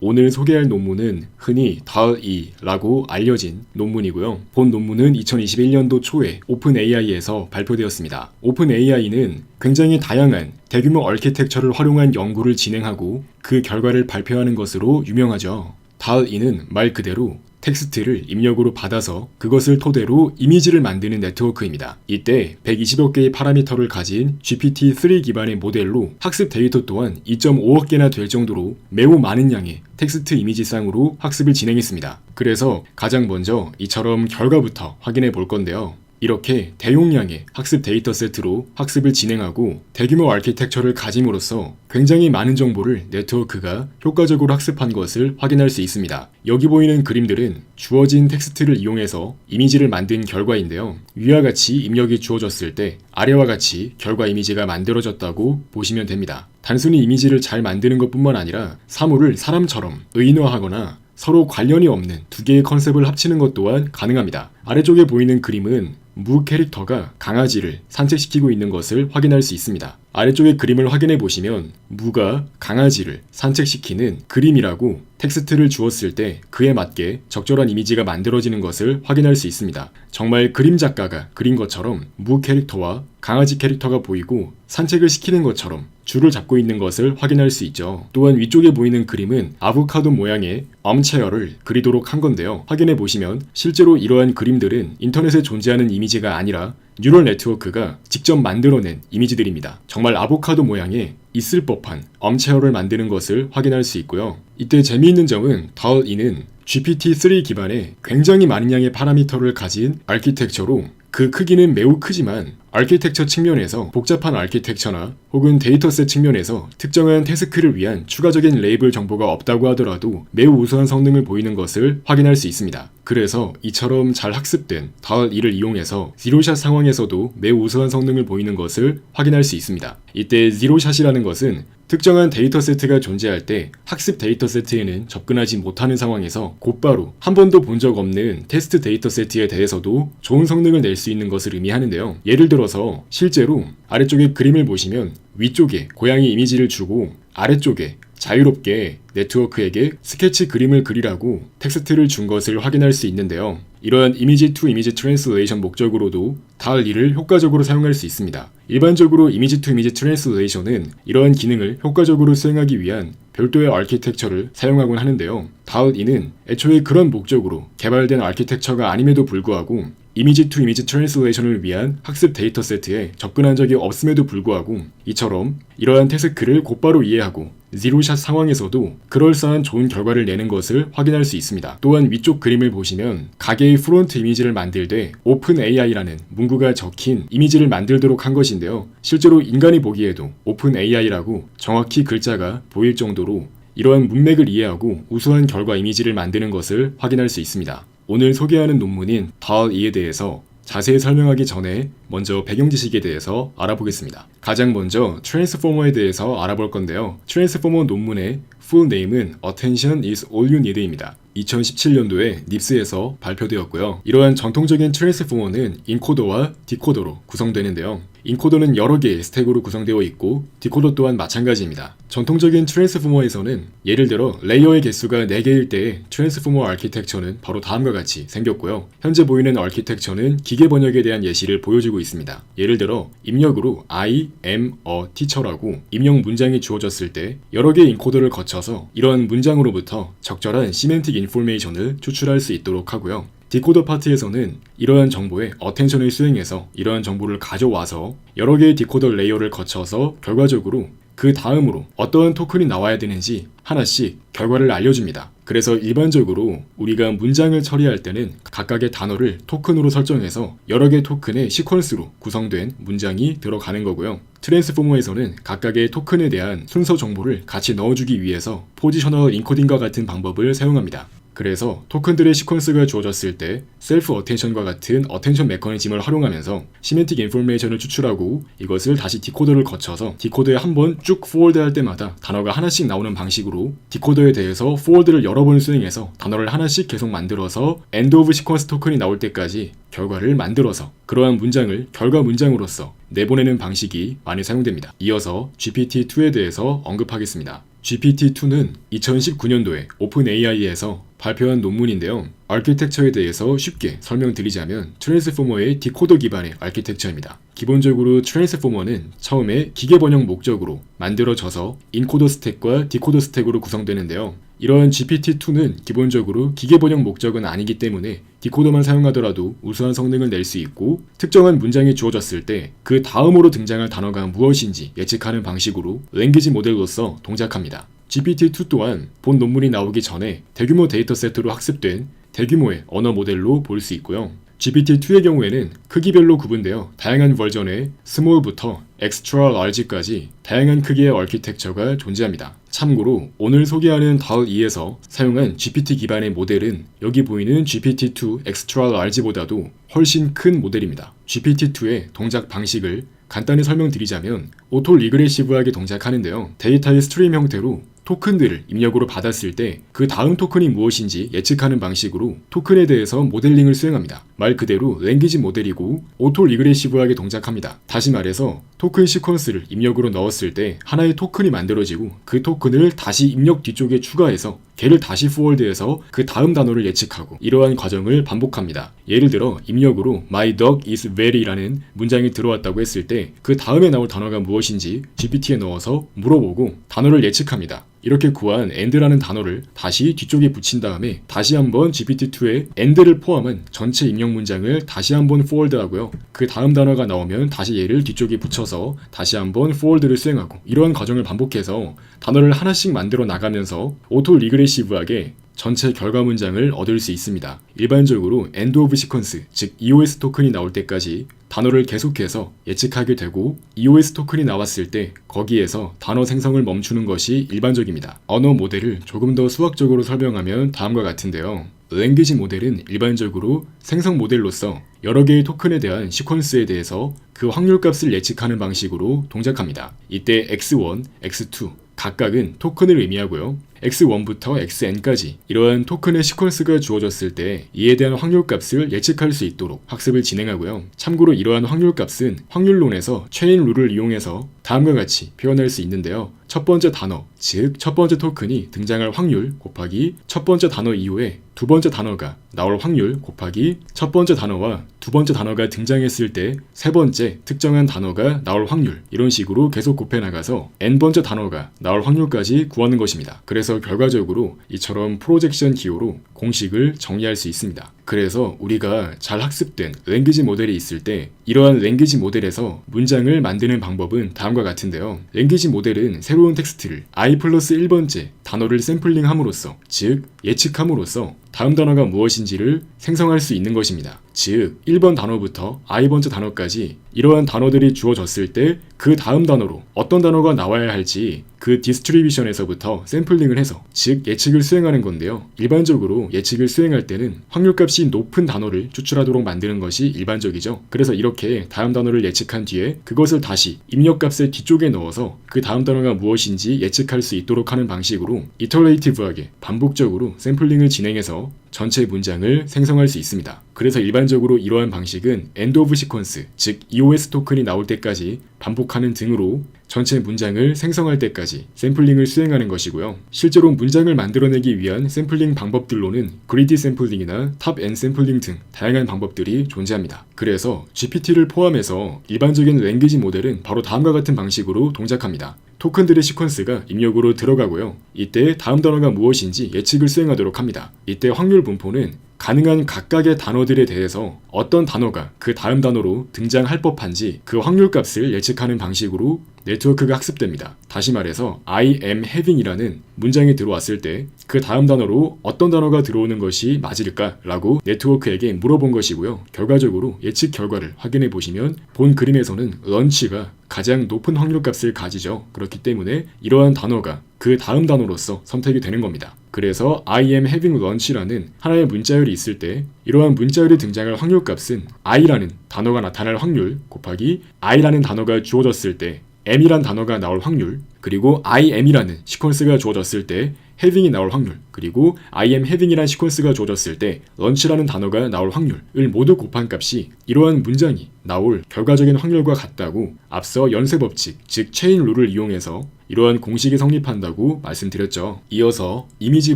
오늘 소개할 논문은 흔히 DAL-E라고 알려진 논문이고요. 본 논문은 2021년도 초에 오픈AI에서 발표되었습니다. 오픈AI는 굉장히 다양한 대규모 아키텍처를 활용한 연구를 진행하고 그 결과를 발표하는 것으로 유명하죠. DAL-E는 말 그대로 텍스트를 입력으로 받아서 그것을 토대로 이미지를 만드는 네트워크입니다. 이때 120여 개의 파라미터를 가진 GPT-3 기반의 모델로 학습 데이터 또한 2.5억 개나 될 정도로 매우 많은 양의 텍스트 이미지상으로 학습을 진행했습니다. 그래서 가장 먼저 이처럼 결과부터 확인해 볼 건데요. 이렇게 대용량의 학습 데이터 세트로 학습을 진행하고 대규모 아키텍처를 가짐으로써 굉장히 많은 정보를 네트워크가 효과적으로 학습한 것을 확인할 수 있습니다. 여기 보이는 그림들은 주어진 텍스트를 이용해서 이미지를 만든 결과인데요. 위와 같이 입력이 주어졌을 때 아래와 같이 결과 이미지가 만들어졌다고 보시면 됩니다. 단순히 이미지를 잘 만드는 것뿐만 아니라 사물을 사람처럼 의인화하거나 서로 관련이 없는 두 개의 컨셉을 합치는 것 또한 가능합니다. 아래쪽에 보이는 그림은 무 캐릭터가 강아지를 산책시키고 있는 것을 확인할 수 있습니다. 아래쪽의 그림을 확인해 보시면 무가 강아지를 산책시키는 그림이라고 텍스트를 주었을 때 그에 맞게 적절한 이미지가 만들어지는 것을 확인할 수 있습니다. 정말 그림 작가가 그린 것처럼 무 캐릭터와 강아지 캐릭터가 보이고 산책을 시키는 것처럼 줄을 잡고 있는 것을 확인할 수 있죠. 또한 위쪽에 보이는 그림은 아보카도 모양의 암체어를 그리도록 한 건데요. 확인해 보시면 실제로 이러한 그림들은 인터넷에 존재하는 이미지가 아니라 뉴럴 네트워크가 직접 만들어낸 이미지들입니다. 정말 아보카도 모양의 있을 법한 암체어를 만드는 것을 확인할 수 있고요. 이때 재미있는 점은 DAL-E는 GPT-3 기반의 굉장히 많은 양의 파라미터를 가진 아키텍처로 그 크기는 매우 크지만 아키텍처 측면에서 복잡한 아키텍처나 혹은 데이터셋 측면에서 특정한 태스크를 위한 추가적인 레이블 정보가 없다고 하더라도 매우 우수한 성능을 보이는 것을 확인할 수 있습니다. 그래서 이처럼 잘 학습된 DAL-E를 이용해서 지로샷 상황에서도 매우 우수한 성능을 보이는 것을 확인할 수 있습니다. 이때 지로샷이라는 것은 특정한 데이터 세트가 존재할 때 학습 데이터 세트에는 접근하지 못하는 상황에서 곧바로 한 번도 본 적 없는 테스트 데이터 세트에 대해서도 좋은 성능을 낼 수 있는 것을 의미하는데요. 예를 들어서 실제로 아래쪽에 그림을 보시면 위쪽에 고양이 이미지를 주고 아래쪽에 자유롭게 네트워크에게 스케치 그림을 그리라고 텍스트를 준 것을 확인할 수 있는데요. 이러한 이미지 투 이미지 트랜슬레이션 목적으로도 DAL-E를 효과적으로 사용할 수 있습니다. 일반적으로 이미지 투 이미지 트랜슬레이션은 이러한 기능을 효과적으로 수행하기 위한 별도의 아키텍처를 사용하곤 하는데요. DAL-E는 애초에 그런 목적으로 개발된 아키텍처가 아님에도 불구하고 이미지 투 이미지 트랜슬레이션을 위한 학습 데이터 세트에 접근한 적이 없음에도 불구하고 이처럼 이러한 태스크를 곧바로 이해하고 지로샷 상황에서도 그럴싸한 좋은 결과를 내는 것을 확인할 수 있습니다. 또한 위쪽 그림을 보시면 가게의 프론트 이미지를 만들 때 오픈AI라는 문구가 적힌 이미지를 만들도록 한 것인데요. 실제로 인간이 보기에도 오픈AI라고 정확히 글자가 보일 정도로 이러한 문맥을 이해하고 우수한 결과 이미지를 만드는 것을 확인할 수 있습니다. 오늘 소개하는 논문인 DAL-E에 대해서 자세히 설명하기 전에 먼저 배경 지식에 대해서 알아보겠습니다. 가장 먼저 트랜스포머에 대해서 알아볼 건데요. 트랜스포머 논문의 full name은 Attention is all you need입니다. 2017년도에 닙스에서 발표되었고요. 이러한 전통적인 트랜스포머는 인코더와 디코더로 구성되는데요. 인코더는 여러 개의 스택으로 구성되어 있고 디코더 또한 마찬가지입니다. 전통적인 트랜스포머에서는 예를 들어 레이어의 개수가 4개일 때의 트랜스포머 아키텍처는 바로 다음과 같이 생겼고요. 현재 보이는 아키텍처는 기계 번역에 대한 예시를 보여주고 있습니다. 예를 들어 입력으로 I am a teacher라고 입력 문장이 주어졌을 때 여러 개의 인코더를 거쳐서 이런 문장으로부터 적절한 시멘틱 인포메이션을 추출할 수 있도록 하고요. 디코더 파트에서는 이러한 정보에 어텐션을 수행해서 이러한 정보를 가져와서 여러 개의 디코더 레이어를 거쳐서 결과적으로 그 다음으로 어떠한 토큰이 나와야 되는지 하나씩 결과를 알려줍니다. 그래서 일반적으로 우리가 문장을 처리할 때는 각각의 단어를 토큰으로 설정해서 여러 개의 토큰의 시퀀스로 구성된 문장이 들어가는 거고요. 트랜스포머에서는 각각의 토큰에 대한 순서 정보를 같이 넣어주기 위해서 포지셔널 인코딩과 같은 방법을 사용합니다. 그래서 토큰들의 시퀀스가 주어졌을 때 셀프 어텐션과 같은 어텐션 메커니즘을 활용하면서 시멘틱 인포메이션을 추출하고 이것을 다시 디코더를 거쳐서 디코더에 한번 쭉 포워드할 때마다 단어가 하나씩 나오는 방식으로 디코더에 대해서 포워드를 여러 번 수행해서 단어를 하나씩 계속 만들어서 엔드 오브 시퀀스 토큰이 나올 때까지 결과를 만들어서 그러한 문장을 결과 문장으로서 내보내는 방식이 많이 사용됩니다. 이어서 GPT-2에 대해서 언급하겠습니다. GPT-2는 2019년도에 오픈AI에서 발표한 논문인데요. 아키텍처에 대해서 쉽게 설명드리자면 트랜스포머의 디코더 기반의 아키텍처입니다. 기본적으로 트랜스포머는 처음에 기계 번역 목적으로 만들어져서 인코더 스택과 디코더 스택으로 구성되는데요. 이러한 GPT-2는 기본적으로 기계 번역 목적은 아니기 때문에 디코더만 사용하더라도 우수한 성능을 낼 수 있고 특정한 문장이 주어졌을 때 그 다음으로 등장할 단어가 무엇인지 예측하는 방식으로 랭귀지 모델로서 동작합니다. GPT-2 또한 본 논문이 나오기 전에 대규모 데이터세트로 학습된 대규모의 언어 모델로 볼 수 있고요. GPT-2의 경우에는 크기별로 구분되어 다양한 버전의 스몰부터 엑스트라 라지까지 다양한 크기의 아키텍처가 존재합니다. 참고로 오늘 소개하는 DAL-E에서 사용한 GPT 기반의 모델은 여기 보이는 GPT-2 엑스트라 라지보다도 훨씬 큰 모델입니다. GPT-2의 동작 방식을 간단히 설명드리자면 오토 리그레시브하게 동작하는데요. 데이터의 스트림 형태로 토큰들을 입력으로 받았을 때 그 다음 토큰이 무엇인지 예측하는 방식으로 토큰에 대해서 모델링을 수행합니다. 말 그대로 랭귀지 모델이고 오토 리그레시브하게 동작합니다. 다시 말해서 토큰 시퀀스를 입력으로 넣었을 때 하나의 토큰이 만들어지고 그 토큰을 다시 입력 뒤쪽에 추가해서 걔를 다시 포워드해서 그 다음 단어를 예측하고 이러한 과정을 반복합니다. 예를 들어 입력으로 My dog is very라는 문장이 들어왔다고 했을 때 그 다음에 나올 단어가 무엇인지 GPT에 넣어서 물어보고 단어를 예측합니다. 이렇게 구한 and라는 단어를 다시 뒤쪽에 붙인 다음에 다시 한번 GPT-2에 and를 포함한 전체 입력 문장을 다시 한번 forward하고요. 그 다음 단어가 나오면 다시 얘를 뒤쪽에 붙여서 다시 한번 forward를 수행하고 이러한 과정을 반복해서 단어를 하나씩 만들어 나가면서 오토 리그레시브하게 전체 결과 문장을 얻을 수 있습니다. 일반적으로 end of sequence, 즉 EOS 토큰이 나올 때까지 단어를 계속해서 예측하게 되고 EOS 토큰이 나왔을 때 거기에서 단어 생성을 멈추는 것이 일반적입니다. 언어 모델을 조금 더 수학적으로 설명하면 다음과 같은데요. 랭귀지 모델은 일반적으로 생성 모델로서 여러 개의 토큰에 대한 시퀀스에 대해서 그 확률값을 예측하는 방식으로 동작합니다. 이때 x1, x2 각각은 토큰을 의미하고요. x1부터 xn까지 이러한 토큰의 시퀀스가 주어졌을 때 이에 대한 확률값을 예측할 수 있도록 학습을 진행하고요. 참고로 이러한 확률값은 확률론에서 체인 룰을 이용해서 다음과 같이 표현할 수 있는데요. 첫 번째 단어, 즉 첫 번째 토큰이 등장할 확률 곱하기 첫 번째 단어 이후에 두 번째 단어가 나올 확률 곱하기 첫 번째 단어와 두 번째 단어가 등장했을 때 세 번째 특정한 단어가 나올 확률, 이런 식으로 계속 곱해 나가서 n번째 단어가 나올 확률까지 구하는 것입니다. 그래서 결과적으로 이처럼 프로젝션 기호로 공식을 정리할 수 있습니다. 그래서 우리가 잘 학습된 랭귀지 모델이 있을 때 이러한 랭귀지 모델에서 문장을 만드는 방법은 다음과 같은데요. 랭귀지 모델은 새로운 텍스트를 i 플러스 1번째 단어를 샘플링 함으로써, 즉 예측함으로써 다음 단어가 무엇인지를 생성할 수 있는 것입니다. 즉 1번 단어부터 i번째 단어까지 이러한 단어들이 주어졌을 때 그 다음 단어로 어떤 단어가 나와야 할지 그 디스트리뷰션에서부터 샘플링을 해서, 즉 예측을 수행하는 건데요. 일반적으로 예측을 수행할 때는 확률값이 높은 단어를 추출하도록 만드는 것이 일반적이죠. 그래서 이렇게 다음 단어를 예측한 뒤에 그것을 다시 입력값의 뒤쪽에 넣어서 그 다음 단어가 무엇인지 예측할 수 있도록 하는 방식으로 이터레이티브하게 반복적으로 샘플링을 진행해서 전체 문장을 생성할 수 있습니다. 그래서 일반적으로 이러한 방식은 end of sequence, 즉 EOS 토큰이 나올 때까지 반복하는 등으로 전체 문장을 생성할 때까지 샘플링을 수행하는 것이고요. 실제로 문장을 만들어내기 위한 샘플링 방법들로는 그리디 샘플링이나 탑 N 샘플링 등 다양한 방법들이 존재합니다. 그래서 GPT를 포함해서 일반적인 랭귀지 모델은 바로 다음과 같은 방식으로 동작합니다. 토큰들의 시퀀스가 입력으로 들어가고요. 이때 다음 단어가 무엇인지 예측을 수행하도록 합니다. 이때 확률 분포는 가능한 각각의 단어들에 대해서 어떤 단어가 그 다음 단어로 등장할 법한지 그 확률값을 예측하는 방식으로 네트워크가 학습됩니다. 다시 말해서 I am having이라는 문장이 들어왔을 때 그 다음 단어로 어떤 단어가 들어오는 것이 맞을까? 라고 네트워크에게 물어본 것이고요. 결과적으로 예측 결과를 확인해 보시면 본 그림에서는 런치가 가장 높은 확률값을 가지죠. 그렇기 때문에 이러한 단어가 그 다음 단어로서 선택이 되는 겁니다. 그래서 I am having lunch라는 하나의 문자열이 있을 때 이러한 문자열이 등장할 확률값은 I라는 단어가 나타날 확률 곱하기 I라는 단어가 주어졌을 때 M이란 단어가 나올 확률, 그리고 I am이라는 시퀀스가 주어졌을 때 having이 나올 확률, 그리고 I am having이라는 시퀀스가 주어졌을 때 lunch라는 단어가 나올 확률을 모두 곱한 값이 이러한 문장이 나올 결과적인 확률과 같다고 앞서 연쇄법칙, 즉 체인 룰을 이용해서 이러한 공식이 성립한다고 말씀드렸죠. 이어서 이미지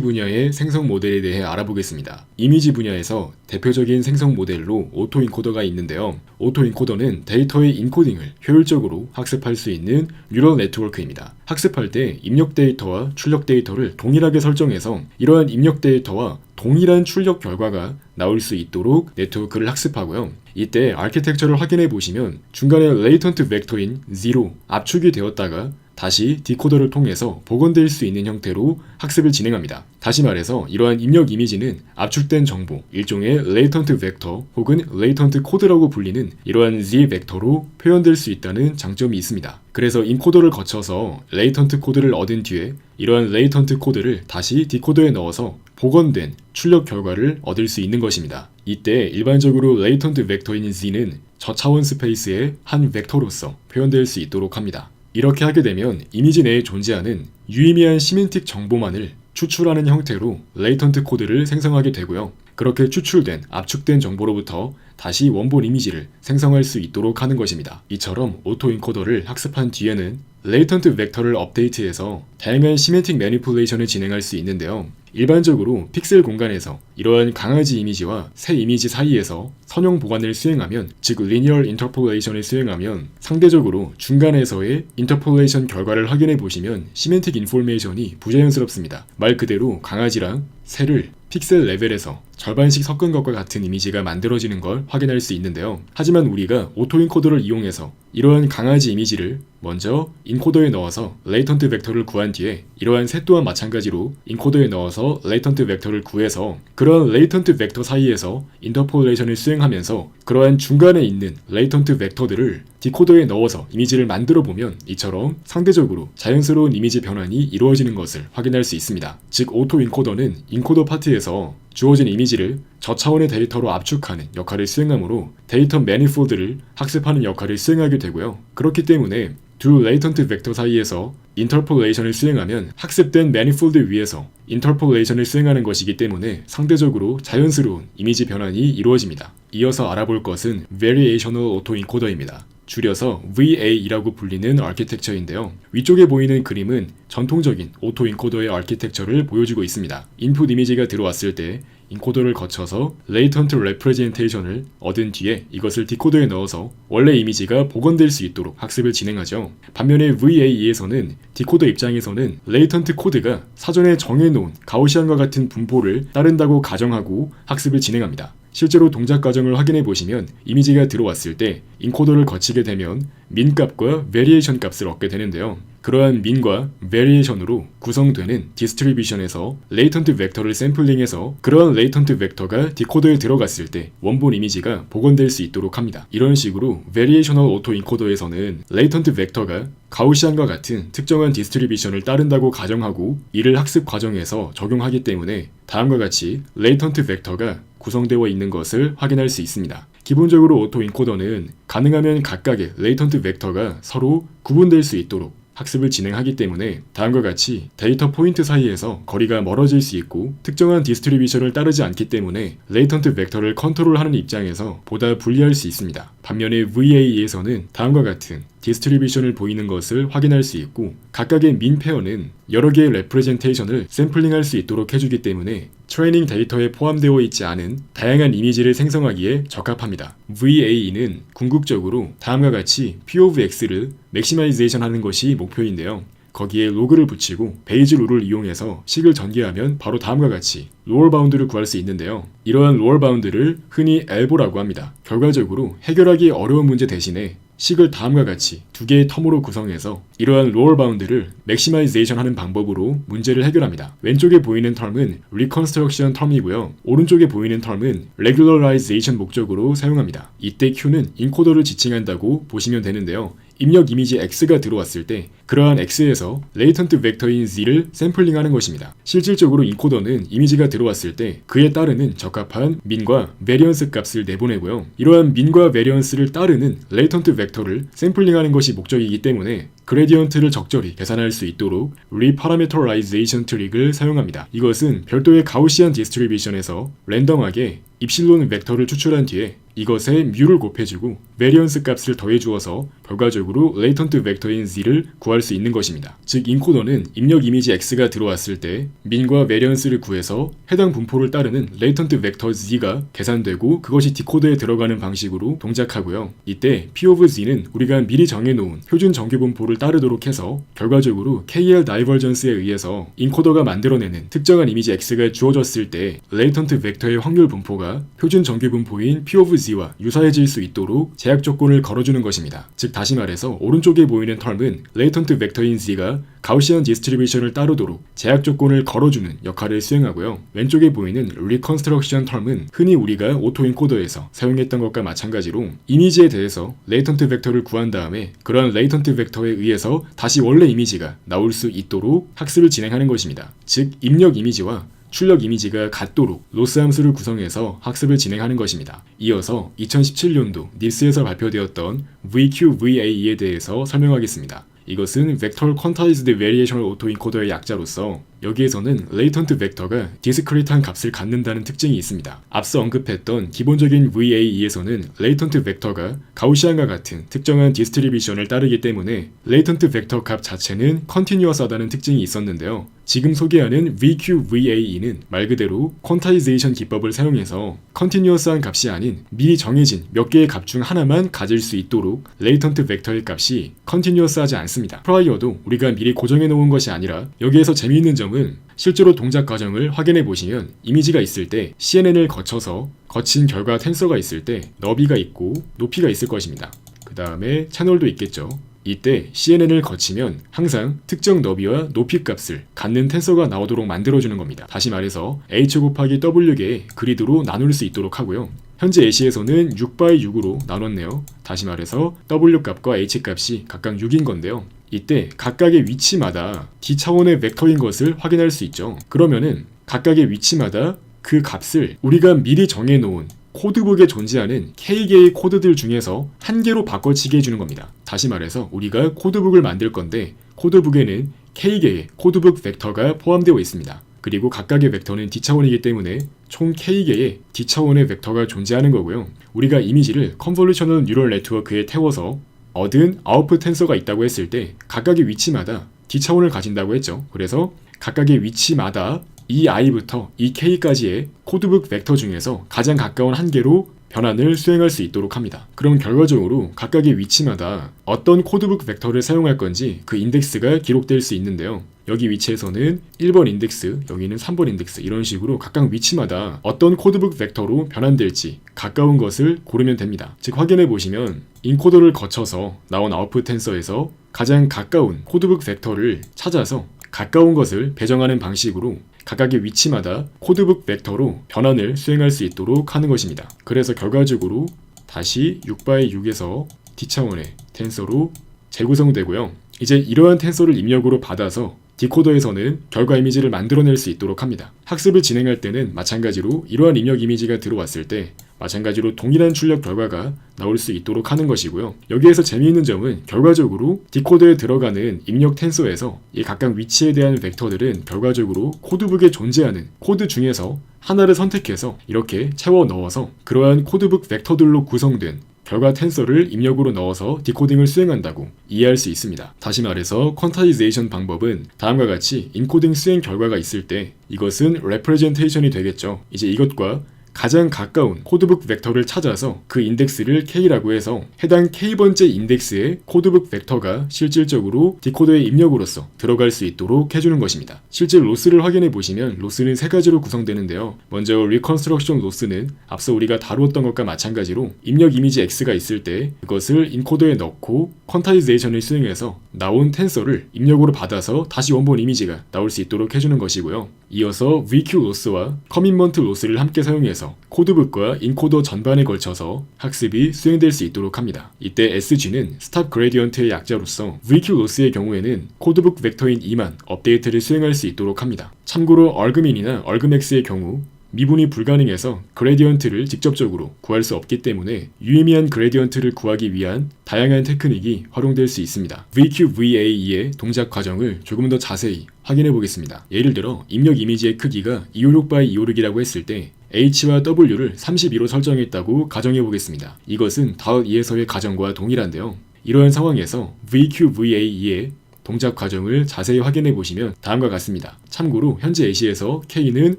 분야의 생성 모델에 대해 알아보겠습니다. 이미지 분야에서 대표적인 생성 모델로 오토인코더가 있는데요. 오토인코더는 데이터의 인코딩을 효율적으로 학습할 수 있는 뉴럴 네트워크입니다. 학습할 때 입력 데이터와 출력 데이터를 동일하게 설정해서 이러한 입력 데이터와 동일한 출력 결과가 나올 수 있도록 네트워크를 학습하고요. 이때 아키텍처를 확인해 보시면 중간에 레이턴트 벡터인 0, 압축이 되었다가 다시 디코더를 통해서 복원될 수 있는 형태로 학습을 진행합니다. 다시 말해서 이러한 입력 이미지는 압축된 정보, 일종의 레이턴트 벡터 혹은 레이턴트 코드라고 불리는 이러한 Z 벡터로 표현될 수 있다는 장점이 있습니다. 그래서 인코더를 거쳐서 레이턴트 코드를 얻은 뒤에 이러한 레이턴트 코드를 다시 디코더에 넣어서 복원된 출력 결과를 얻을 수 있는 것입니다. 이때 일반적으로 레이턴트 벡터인 Z는 저차원 스페이스의 한 벡터로서 표현될 수 있도록 합니다. 이렇게 하게 되면 이미지 내에 존재하는 유의미한 시멘틱 정보만을 추출하는 형태로 레이턴트 코드를 생성하게 되고요. 그렇게 추출된 압축된 정보로부터 다시 원본 이미지를 생성할 수 있도록 하는 것입니다. 이처럼 오토인코더를 학습한 뒤에는 레이턴트 벡터를 업데이트해서 다양한 시멘틱 매니플레이션을 진행할 수 있는데요. 일반적으로 픽셀 공간에서 이러한 강아지 이미지와 새 이미지 사이에서 선형 보관을 수행하면, 즉 리니얼 인터폴레이션을 수행하면 상대적으로 중간에서의 인터폴레이션 결과를 확인해 보시면 시멘틱 인포메이션이 부자연스럽습니다. 말 그대로 강아지랑 새를 픽셀 레벨에서 절반씩 섞은 것과 같은 이미지가 만들어지는 걸 확인할 수 있는데요. 하지만 우리가 오토인코더를 이용해서 이러한 강아지 이미지를 먼저 인코더에 넣어서 레이턴트 벡터를 구한 뒤에 이러한 새 또한 마찬가지로 인코더에 넣어서 레이턴트 벡터를 구해서 그런 레이턴트 벡터 사이에서 인터폴레이션을 수행하면서 그러한 중간에 있는 레이턴트 벡터들을 디코더에 넣어서 이미지를 만들어 보면 이처럼 상대적으로 자연스러운 이미지 변환이 이루어지는 것을 확인할 수 있습니다. 즉 오토인코더는 인코더 파트에서 주어진 이미지를 저차원의 데이터로 압축하는 역할을 수행하므로 데이터 매니폴드를 학습하는 역할을 수행하게 되고요. 그렇기 때문에 두 레이턴트 벡터 사이에서 인터폴레이션을 수행하면 학습된 매니폴드 위에서 인터폴레이션을 수행하는 것이기 때문에 상대적으로 자연스러운 이미지 변환이 이루어집니다. 이어서 알아볼 것은 Variational Autoencoder입니다. 줄여서 VA라고 불리는 아키텍처인데요. 위쪽에 보이는 그림은 전통적인 오토인코더의 아키텍처를 보여주고 있습니다. 인풋 이미지가 들어왔을 때 인코더를 거쳐서 레이턴트 레프레젠테이션을 얻은 뒤에 이것을 디코더에 넣어서 원래 이미지가 복원될 수 있도록 학습을 진행하죠. 반면에 VA에서는 디코더 입장에서는 레이턴트 코드가 사전에 정해놓은 가우시안과 같은 분포를 따른다고 가정하고 학습을 진행합니다. 실제로 동작 과정을 확인해 보시면 이미지가 들어왔을 때 인코더를 거치게 되면 민 값과 베리에이션 값을 얻게 되는데요. 그러한 민과 베리에이션으로 구성되는 디스트리뷰션에서 레이턴트 벡터를 샘플링해서 그러한 레이턴트 벡터가 디코더에 들어갔을 때 원본 이미지가 복원될 수 있도록 합니다. 이런 식으로 베리에이셔널 오토인코더에서는 레이턴트 벡터가 가우시안과 같은 특정한 디스트리뷰션을 따른다고 가정하고 이를 학습 과정에서 적용하기 때문에 다음과 같이 레이턴트 벡터가 구성되어 있는 것을 확인할 수 있습니다. 기본적으로 오토인코더는 가능하면 각각의 레이턴트 벡터가 서로 구분될 수 있도록 학습을 진행하기 때문에 다음과 같이 데이터 포인트 사이에서 거리가 멀어질 수 있고 특정한 디스트리뷰션을 따르지 않기 때문에 레이턴트 벡터를 컨트롤하는 입장에서 보다 불리할 수 있습니다. 반면에 VA에서는 다음과 같은 디스트리뷰션을 보이는 것을 확인할 수 있고 각각의 민 페어는 여러 개의 레프레젠테이션을 샘플링할 수 있도록 해주기 때문에 트레이닝 데이터에 포함되어 있지 않은 다양한 이미지를 생성하기에 적합합니다. VA는 궁극적으로 다음과 같이 P of X를 맥시마이제이션 하는 것이 목표인데요. 거기에 로그를 붙이고 베이즈 룰을 이용해서 식을 전개하면 바로 다음과 같이 로얼 바운드를 구할 수 있는데요. 이러한 로얼 바운드를 흔히 엘보라고 합니다. 결과적으로 해결하기 어려운 문제 대신에 식을 다음과 같이 두 개의 텀으로 구성해서 이러한 로얼 바운드를 맥시마이제이션 하는 방법으로 문제를 해결합니다. 왼쪽에 보이는 텀은 리컨스트럭션 텀이고요. 오른쪽에 보이는 텀은 레귤러라이제이션 목적으로 사용합니다. 이때 Q는 인코더를 지칭한다고 보시면 되는데요. 입력 이미지 X가 들어왔을 때 그러한 X에서 레이턴트 벡터인 Z를 샘플링하는 것입니다. 실질적으로 인코더는 이미지가 들어왔을 때 그에 따르는 적합한 민과 베리언스 값을 내보내고요. 이러한 민과 베리언스를 따르는 레이턴트 벡터를 샘플링하는 것이 목적이기 때문에 그레디언트를 적절히 계산할 수 있도록 리파라메터라이제이션 트릭을 사용합니다. 이것은 별도의 가우시안 디스트리뷰션에서 랜덤하게 입실론 벡터를 추출한 뒤에 이것에 뮤를 곱해주고 베리언스 값을 더해주어서 결과적으로 레이턴트 벡터인 Z를 구할 수 있는 것입니다. 즉 인코더는 입력 이미지 X가 들어왔을 때 민과 베리언스를 구해서 해당 분포를 따르는 레이턴트 벡터 Z가 계산되고 그것이 디코더에 들어가는 방식으로 동작하고요. 이때 P of Z는 우리가 미리 정해놓은 표준 정규 분포를 따르도록 해서 결과적으로 KL 다이버전스에 의해서 인코더가 만들어내는 특정한 이미지 X가 주어졌을 때 레이턴트 벡터의 확률 분포가 표준 정규 분포인 P of Z와 유사해질 수 있도록 제약 조건을 걸어주는 것입니다. 즉 다시 말해서 오른쪽에 보이는 텀은 레이턴트 벡터인 Z가 가우시안 디스트리뷰션을 따르도록 제약 조건을 걸어주는 역할을 수행하고요. 왼쪽에 보이는 리컨스트럭션 텀은 흔히 우리가 오토인코더에서 사용했던 것과 마찬가지로 이미지에 대해서 레이턴트 벡터를 구한 다음에 그러한 레이턴트 벡터에 의해서 다시 원래 이미지가 나올 수 있도록 학습을 진행하는 것입니다. 즉 입력 이미지와 출력 이미지가 같도록 로스 함수를 구성해서 학습을 진행하는 것입니다. 이어서 2017년도 니스에서 발표되었던 VQVA에 대해서 설명하겠습니다. 이것은 Vector Quantized Variational Autoencoder의 약자로서 여기에서는 레이턴트 벡터가 디스크리트한 값을 갖는다는 특징이 있습니다. 앞서 언급했던 기본적인 VAE에서는 레이턴트 벡터가 가우시안과 같은 특정한 디스트리뷰션을 따르기 때문에 레이턴트 벡터 값 자체는 컨티뉴어스하다는 특징이 있었는데요. 지금 소개하는 VQVAE는 말 그대로 퀀타이제이션 기법을 사용해서 컨티뉴어스한 값이 아닌 미리 정해진 몇 개의 값 중 하나만 가질 수 있도록 레이턴트 벡터의 값이 컨티뉴어스하지 않습니다. 프라이어도 우리가 미리 고정해 놓은 것이 아니라 여기에서 재미있는 점은 실제로 동작 과정을 확인해 보시면 이미지가 있을 때 CNN을 거쳐서 거친 결과 텐서가 있을 때 너비가 있고 높이가 있을 것입니다. 그 다음에 채널도 있겠죠. 이때 CNN을 거치면 항상 특정 너비와 높이 값을 갖는 텐서가 나오도록 만들어주는 겁니다. 다시 말해서 H 곱하기 W개의 그리드로 나눌 수 있도록 하고요. 현재 예시에서는 6x6으로 나눴네요. 다시 말해서 W 값과 H 값이 각각 6인 건데요. 이때 각각의 위치마다 D차원의 벡터인 것을 확인할 수 있죠. 그러면은 각각의 위치마다 그 값을 우리가 미리 정해놓은 코드북에 존재하는 K개의 코드들 중에서 한 개로 바꿔치기 해주는 겁니다. 다시 말해서 우리가 코드북을 만들 건데 코드북에는 K개의 코드북 벡터가 포함되어 있습니다. 그리고 각각의 벡터는 D차원이기 때문에 총 K개의 D차원의 벡터가 존재하는 거고요. 우리가 이미지를 컨볼루셔널 뉴럴 네트워크에 태워서 얻은 아웃풋 텐서가 있다고 했을 때 각각의 위치마다 D차원을 가진다고 했죠. 그래서 각각의 위치마다 이 i부터 이 k까지의 코드북 벡터 중에서 가장 가까운 한 개로 변환을 수행할 수 있도록 합니다. 그럼 결과적으로 각각의 위치마다 어떤 코드북 벡터를 사용할 건지 그 인덱스가 기록될 수 있는데요. 여기 위치에서는 1번 인덱스, 여기는 3번 인덱스 이런 식으로 각각 위치마다 어떤 코드북 벡터로 변환될지 가까운 것을 고르면 됩니다. 즉 확인해 보시면 인코더를 거쳐서 나온 아웃풋 텐서에서 가장 가까운 코드북 벡터를 찾아서 가까운 것을 배정하는 방식으로 각각의 위치마다 코드북 벡터로 변환을 수행할 수 있도록 하는 것입니다. 그래서 결과적으로 다시 6x6에서 D차원의 텐서로 재구성되고요. 이제 이러한 텐서를 입력으로 받아서 디코더에서는 결과 이미지를 만들어낼 수 있도록 합니다. 학습을 진행할 때는 마찬가지로 이러한 입력 이미지가 들어왔을 때 마찬가지로 동일한 출력 결과가 나올 수 있도록 하는 것이고요. 여기에서 재미있는 점은 결과적으로 디코더에 들어가는 입력 텐서에서 이 각각 위치에 대한 벡터들은 결과적으로 코드북에 존재하는 코드 중에서 하나를 선택해서 이렇게 채워 넣어서 그러한 코드북 벡터들로 구성된 결과 텐서를 입력으로 넣어서 디코딩을 수행한다고 이해할 수 있습니다. 다시 말해서 퀀타이제이션 방법은 다음과 같이 인코딩 수행 결과가 있을 때 이것은 레프레젠테이션이 되겠죠. 이제 이것과 가장 가까운 코드북 벡터를 찾아서 그 인덱스를 K라고 해서 해당 K번째 인덱스의 코드북 벡터가 실질적으로 디코더의 입력으로서 들어갈 수 있도록 해주는 것입니다. 실제 로스를 확인해 보시면 로스는 세 가지로 구성되는데요. 먼저 리컨스트럭션 로스는 앞서 우리가 다루었던 것과 마찬가지로 입력 이미지 X가 있을 때 그것을 인코더에 넣고 퀀타이제이션을 수행해서 나온 텐서를 입력으로 받아서 다시 원본 이미지가 나올 수 있도록 해주는 것이고요. 이어서 VQ 로스와 커밋먼트 로스를 함께 사용해서 코드북과 인코더 전반에 걸쳐서 학습이 수행될 수 있도록 합니다. 이때 SG는 스탑 그레디언트의 약자로서 VQ 로스의 경우에는 코드북 벡터인 2만 업데이트를 수행할 수 있도록 합니다. 참고로 얼그민이나 얼그맥스의 경우 미분이 불가능해서 그레디언트를 직접적으로 구할 수 없기 때문에 유의미한 그레디언트를 구하기 위한 다양한 테크닉이 활용될 수 있습니다. VQVAE의 동작 과정을 조금 더 자세히 확인해 보겠습니다. 예를 들어 입력 이미지의 크기가 256x256이라고 했을 때 H와 W를 32로 설정했다고 가정해 보겠습니다. 이것은 .2에서의 가정과 동일한데요. 이러한 상황에서 VQVAE의 동작 과정을 자세히 확인해 보시면 다음과 같습니다. 참고로 현재 AC에서 K는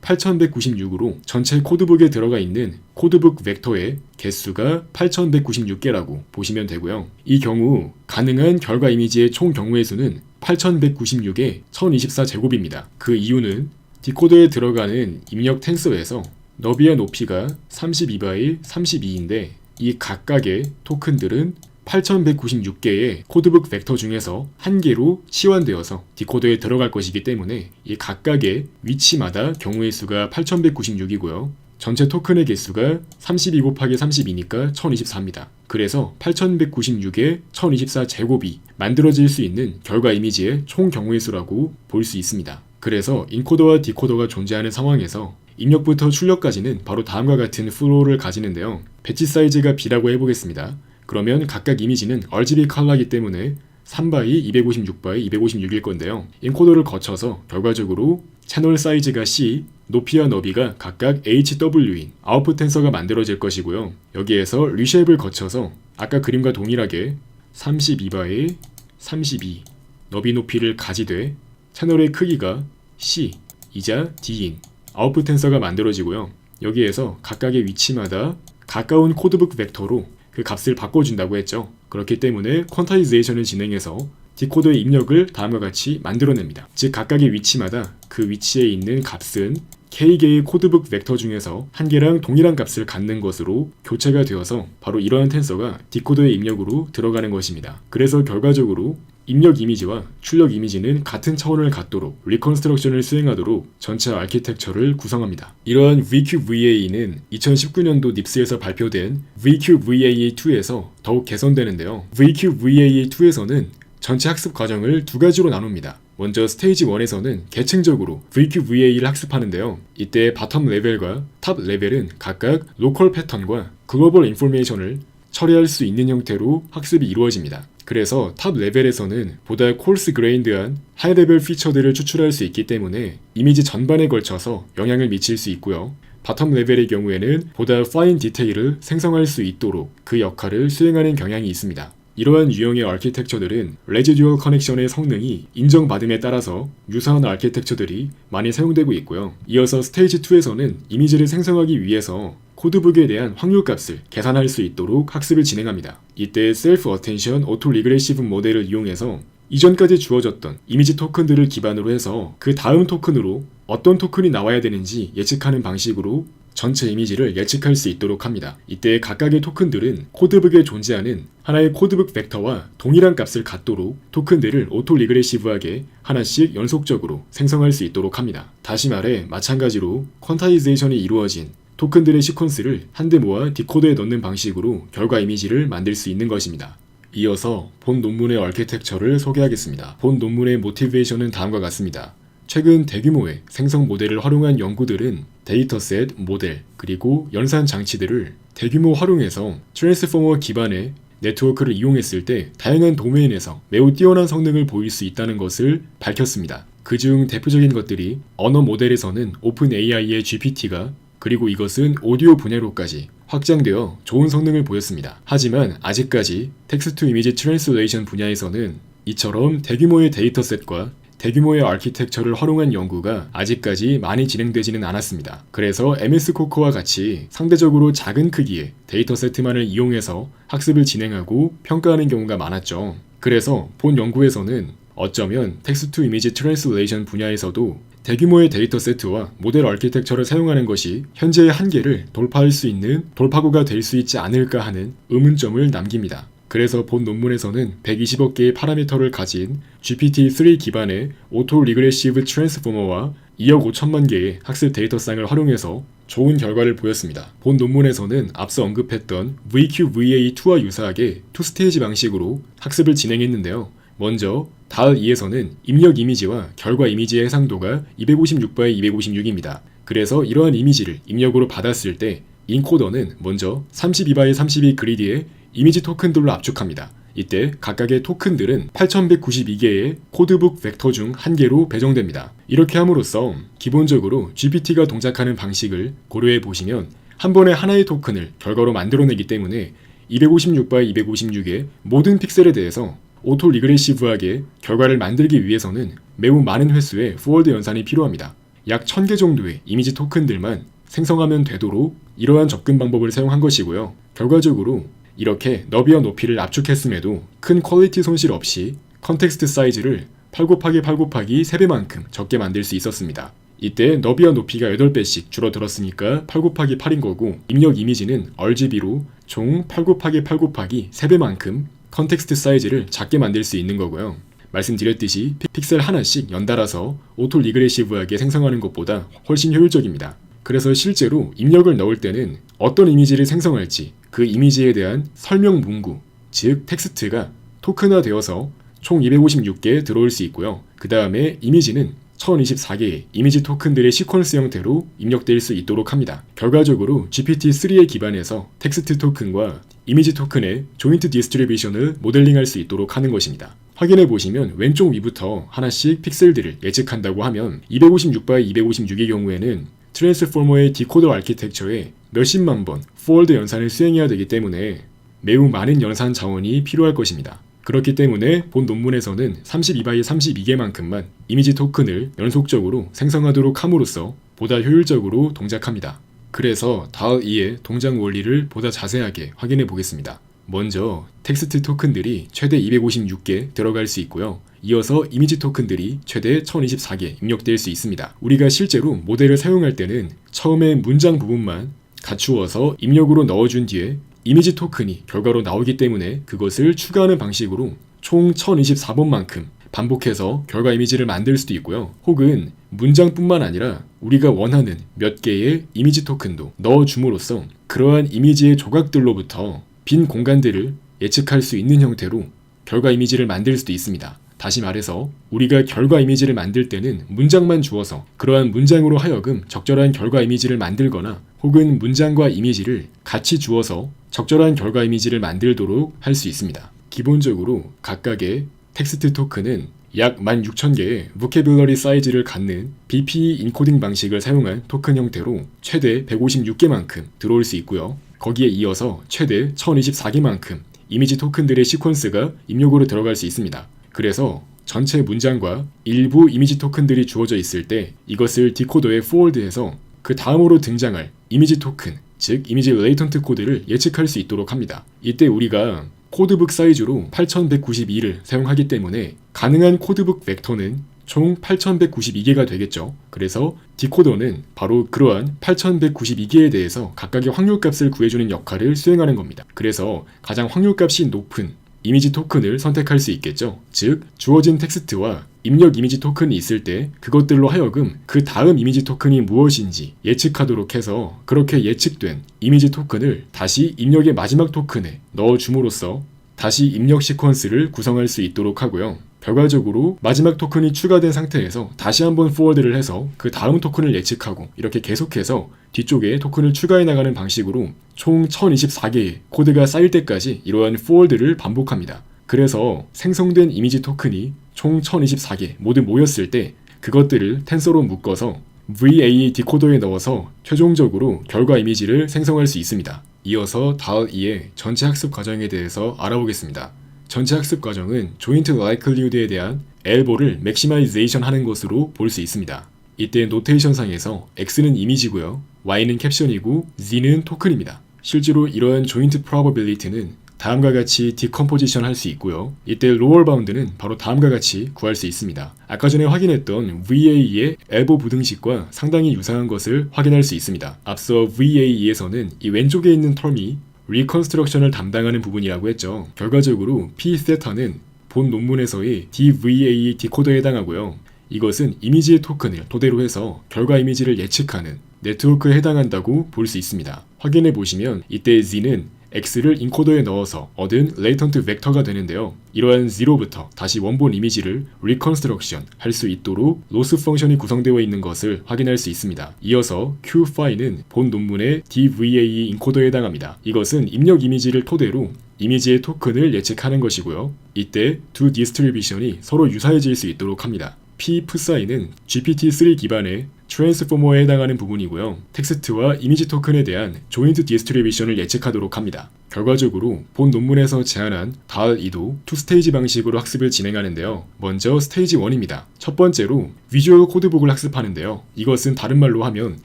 8196으로 전체 코드북에 들어가 있는 코드북 벡터의 개수가 8196개라고 보시면 되고요. 이 경우 가능한 결과 이미지의 총 경우의 수는 8196의 1024제곱입니다. 그 이유는 디코더에 들어가는 입력 텐서에서 너비와 높이가 32by 32인데 이 각각의 토큰들은 8196개의 코드북 벡터 중에서 한 개로 치환되어서 디코더에 들어갈 것이기 때문에 이 각각의 위치마다 경우의 수가 8196이고요. 전체 토큰의 개수가 32 곱하기 32니까 1024입니다. 그래서 8196의 1024제곱이 만들어질 수 있는 결과 이미지의 총 경우의 수라고 볼 수 있습니다. 그래서 인코더와 디코더가 존재하는 상황에서 입력부터 출력까지는 바로 다음과 같은 플로우를 가지는데요. 배치 사이즈가 B라고 해보겠습니다. 그러면 각각 이미지는 RGB 컬러이기 때문에 3by, 256by, 256일 건데요. 인코더를 거쳐서 결과적으로 채널 사이즈가 C, 높이와 너비가 각각 HW인 아웃풋 텐서가 만들어질 것이고요. 여기에서 리쉐입을 거쳐서 아까 그림과 동일하게 32by 32 너비 높이를 가지되 채널의 크기가 C, 이자 D인 아웃풋 텐서가 만들어지고요. 여기에서 각각의 위치마다 가까운 코드북 벡터로 그 값을 바꿔준다고 했죠. 그렇기 때문에 퀀타이제이션을 진행해서 디코더의 입력을 다음과 같이 만들어냅니다. 즉 각각의 위치마다 그 위치에 있는 값은 K개의 코드북 벡터 중에서 한 개랑 동일한 값을 갖는 것으로 교체가 되어서 바로 이러한 텐서가 디코더의 입력으로 들어가는 것입니다. 그래서 결과적으로 입력 이미지와 출력 이미지는 같은 차원을 갖도록 리컨스트럭션을 수행하도록 전체 아키텍처를 구성합니다. 이러한 VQVAE는 2019년도 닙스에서 발표된 VQVAE2에서 더욱 개선되는데요. VQVAE2에서는 전체 학습 과정을 두 가지로 나눕니다. 먼저 스테이지 1에서는 계층적으로 VQVAE를 학습하는데요. 이때 바텀 레벨과 탑 레벨은 각각 로컬 패턴과 글로벌 인포메이션을 처리할 수 있는 형태로 학습이 이루어집니다. 그래서 탑 레벨에서는 보다 콜스 그레인드한 하이 레벨 피처들을 추출할 수 있기 때문에 이미지 전반에 걸쳐서 영향을 미칠 수 있고요. 바텀 레벨의 경우에는 보다 파인 디테일을 생성할 수 있도록 그 역할을 수행하는 경향이 있습니다. 이러한 유형의 아키텍처들은 레지듀얼 커넥션의 성능이 인정받음에 따라서 유사한 아키텍처들이 많이 사용되고 있고요. 이어서 스테이지 2에서는 이미지를 생성하기 위해서 코드북에 대한 확률값을 계산할 수 있도록 학습을 진행합니다. 이때 셀프 어텐션 오토 리그레시브 모델을 이용해서 이전까지 주어졌던 이미지 토큰들을 기반으로 해서 그 다음 토큰으로 어떤 토큰이 나와야 되는지 예측하는 방식으로 전체 이미지를 예측할 수 있도록 합니다. 이때 각각의 토큰들은 코드북에 존재하는 하나의 코드북 벡터와 동일한 값을 갖도록 토큰들을 오토 리그레시브하게 하나씩 연속적으로 생성할 수 있도록 합니다. 다시 말해 마찬가지로 퀀타이제이션이 이루어진 토큰들의 시퀀스를 한데 모아 디코더에 넣는 방식으로 결과 이미지를 만들 수 있는 것입니다. 이어서 본 논문의 아키텍처를 소개하겠습니다. 본 논문의 모티베이션은 다음과 같습니다. 최근 대규모의 생성 모델을 활용한 연구들은 데이터셋, 모델, 그리고 연산 장치들을 대규모 활용해서 트랜스포머 기반의 네트워크를 이용했을 때 다양한 도메인에서 매우 뛰어난 성능을 보일 수 있다는 것을 밝혔습니다. 그중 대표적인 것들이 언어 모델에서는 오픈 AI의 GPT가 그리고 이것은 오디오 분야로까지 확장되어 좋은 성능을 보였습니다. 하지만 아직까지 텍스트 이미지 트랜슬레이션 분야에서는 이처럼 대규모의 데이터셋과 대규모의 아키텍처를 활용한 연구가 아직까지 많이 진행되지는 않았습니다. 그래서 MS 코코와 같이 상대적으로 작은 크기의 데이터세트만을 이용해서 학습을 진행하고 평가하는 경우가 많았죠. 그래서 본 연구에서는 어쩌면 텍스트 이미지 트랜슬레이션 분야에서도 대규모의 데이터세트와 모델 아키텍처를 사용하는 것이 현재의 한계를 돌파할 수 있는 돌파구가 될 수 있지 않을까 하는 의문점을 남깁니다. 그래서 본 논문에서는 120억 개의 파라미터를 가진 GPT-3 기반의 오토 리그레시브 트랜스포머와 2억 5천만 개의 학습 데이터쌍을 활용해서 좋은 결과를 보였습니다. 본 논문에서는 앞서 언급했던 VQVA2와 유사하게 투스테이지 방식으로 학습을 진행했는데요. 먼저 DAL-E에서는 입력 이미지와 결과 이미지의 해상도가 256by 256입니다. 그래서 이러한 이미지를 입력으로 받았을 때 인코더는 먼저 32by 32 그리드의 이미지 토큰들로 압축합니다. 이때 각각의 토큰들은 8192개의 코드북 벡터 중 한 개로 배정됩니다. 이렇게 함으로써 기본적으로 GPT가 동작하는 방식을 고려해 보시면 한 번에 하나의 토큰을 결과로 만들어내기 때문에 256by 256의 모든 픽셀에 대해서 오토 리그레시브하게 결과를 만들기 위해서는 매우 많은 횟수의 포워드 연산이 필요합니다. 약 1000개 정도의 이미지 토큰들만 생성하면 되도록 이러한 접근 방법을 사용한 것이고요. 결과적으로 이렇게 너비와 높이를 압축했음에도 큰 퀄리티 손실 없이 컨텍스트 사이즈를 8 곱하기 8 곱하기 3배만큼 적게 만들 수 있었습니다. 이때 너비와 높이가 8배씩 줄어들었으니까 8 곱하기 8인 거고 입력 이미지는 RGB로 총 8 곱하기 8 곱하기 3배만큼 컨텍스트 사이즈를 작게 만들 수 있는 거고요. 말씀드렸듯이 픽셀 하나씩 연달아서 오토 리그레시브하게 생성하는 것보다 훨씬 효율적입니다. 그래서 실제로 입력을 넣을 때는 어떤 이미지를 생성할지 그 이미지에 대한 설명 문구, 즉 텍스트가 토큰화되어서 총 256개 들어올 수 있고요. 그 다음에 이미지는 1024개의 이미지 토큰들의 시퀀스 형태로 입력될 수 있도록 합니다. 결과적으로 GPT-3에 기반해서 텍스트 토큰과 이미지 토큰의 조인트 디스트리뷰션을 모델링할 수 있도록 하는 것입니다. 확인해 보시면 왼쪽 위부터 하나씩 픽셀들을 예측한다고 하면 256by 256의 경우에는 트랜스포머의 디코더 아키텍처에 몇십만 번 포워드 연산을 수행해야 되기 때문에 매우 많은 연산 자원이 필요할 것입니다. 그렇기 때문에 본 논문에서는 32by 32개만큼만 이미지 토큰을 연속적으로 생성하도록 함으로써 보다 효율적으로 동작합니다. 그래서 DAL-E의 동작 원리를 보다 자세하게 확인해 보겠습니다. 먼저 텍스트 토큰들이 최대 256개 들어갈 수 있고요. 이어서 이미지 토큰들이 최대 1024개 입력될 수 있습니다. 우리가 실제로 모델을 사용할 때는 처음에 문장 부분만 갖추어서 입력으로 넣어준 뒤에 이미지 토큰이 결과로 나오기 때문에 그것을 추가하는 방식으로 총 1024번만큼 반복해서 결과 이미지를 만들 수도 있고요. 혹은 문장뿐만 아니라 우리가 원하는 몇 개의 이미지 토큰도 넣어줌으로써 그러한 이미지의 조각들로부터 빈 공간들을 예측할 수 있는 형태로 결과 이미지를 만들 수도 있습니다. 다시 말해서 우리가 결과 이미지를 만들 때는 문장만 주어서 그러한 문장으로 하여금 적절한 결과 이미지를 만들거나 혹은 문장과 이미지를 같이 주어서 적절한 결과 이미지를 만들도록 할 수 있습니다. 기본적으로 각각의 텍스트 토큰은 약 16,000개의 vocabulary 사이즈를 갖는 BPE 인코딩 방식을 사용한 토큰 형태로 최대 156개만큼 들어올 수 있고요. 거기에 이어서 최대 1024개만큼 이미지 토큰들의 시퀀스가 입력으로 들어갈 수 있습니다. 그래서 전체 문장과 일부 이미지 토큰들이 주어져 있을 때 이것을 디코더에 포워드해서 그 다음으로 등장할 이미지 토큰, 즉 이미지 레이턴트 코드를 예측할 수 있도록 합니다. 이때 우리가 코드북 사이즈로 8192를 사용하기 때문에 가능한 코드북 벡터는 총 8192개가 되겠죠. 그래서 디코더는 바로 그러한 8192개에 대해서 각각의 확률값을 구해주는 역할을 수행하는 겁니다. 그래서 가장 확률값이 높은 이미지 토큰을 선택할 수 있겠죠. 즉 주어진 텍스트와 입력 이미지 토큰이 있을 때 그것들로 하여금 그 다음 이미지 토큰이 무엇인지 예측하도록 해서 그렇게 예측된 이미지 토큰을 다시 입력의 마지막 토큰에 넣어줌으로써 다시 입력 시퀀스를 구성할 수 있도록 하고요. 결과적으로 마지막 토큰이 추가된 상태에서 다시 한번 포워드를 해서 그 다음 토큰을 예측하고 이렇게 계속해서 뒤쪽에 토큰을 추가해 나가는 방식으로 총 1024개의 코드가 쌓일 때까지 이러한 포워드를 반복합니다. 그래서 생성된 이미지 토큰이 총 1024개 모두 모였을 때 그것들을 텐서로 묶어서 VA 디코더에 넣어서 최종적으로 결과 이미지를 생성할 수 있습니다. 이어서 DAL-E의 전체 학습 과정에 대해서 알아보겠습니다. 전체 학습 과정은 조인트 라이클리후드에 대한 엘보를 맥시마이제이션 하는 것으로 볼 수 있습니다. 이때 노테이션상에서 X는 이미지고요, Y는 캡션이고 Z는 토큰입니다. 실제로 이러한 조인트 프로버빌리티는 다음과 같이 디컴포지션 할 수 있고요. 이때 로얼 바운드는 바로 다음과 같이 구할 수 있습니다. 아까 전에 확인했던 VA의 엘보 부등식과 상당히 유사한 것을 확인할 수 있습니다. 앞서 VA에서는 이 왼쪽에 있는 텀이 리컨스트럭션을 담당하는 부분이라고 했죠. 결과적으로 P-Theta는 본 논문에서의 DVA 디코더에 해당하고요. 이것은 이미지의 토큰을 토대로 해서 결과 이미지를 예측하는 네트워크에 해당한다고 볼 수 있습니다. 확인해 보시면 이때 Z는 X를 인코더에 넣어서 얻은 레이턴트 벡터가 되는데요. 이러한 0부터 다시 원본 이미지를 리컨스트럭션 할 수 있도록 로스 펑션이 구성되어 있는 것을 확인할 수 있습니다. 이어서 Q-Phi는 본 논문의 DVA 인코더에 해당합니다. 이것은 입력 이미지를 토대로 이미지의 토큰을 예측하는 것이고요. 이때 두 디스트리뷰션이 서로 유사해질 수 있도록 합니다. P-Psi는 GPT-3 기반의 트랜스포머에 해당하는 부분이고요. 텍스트와 이미지 토큰에 대한 조인트 디스트리뷰션을 예측하도록 합니다. 결과적으로 본 논문에서 제안한 DAL-E도 2스테이지 방식으로 학습을 진행하는데요. 먼저 스테이지 1입니다. 첫 번째로 비주얼 코드북을 학습하는데요. 이것은 다른 말로 하면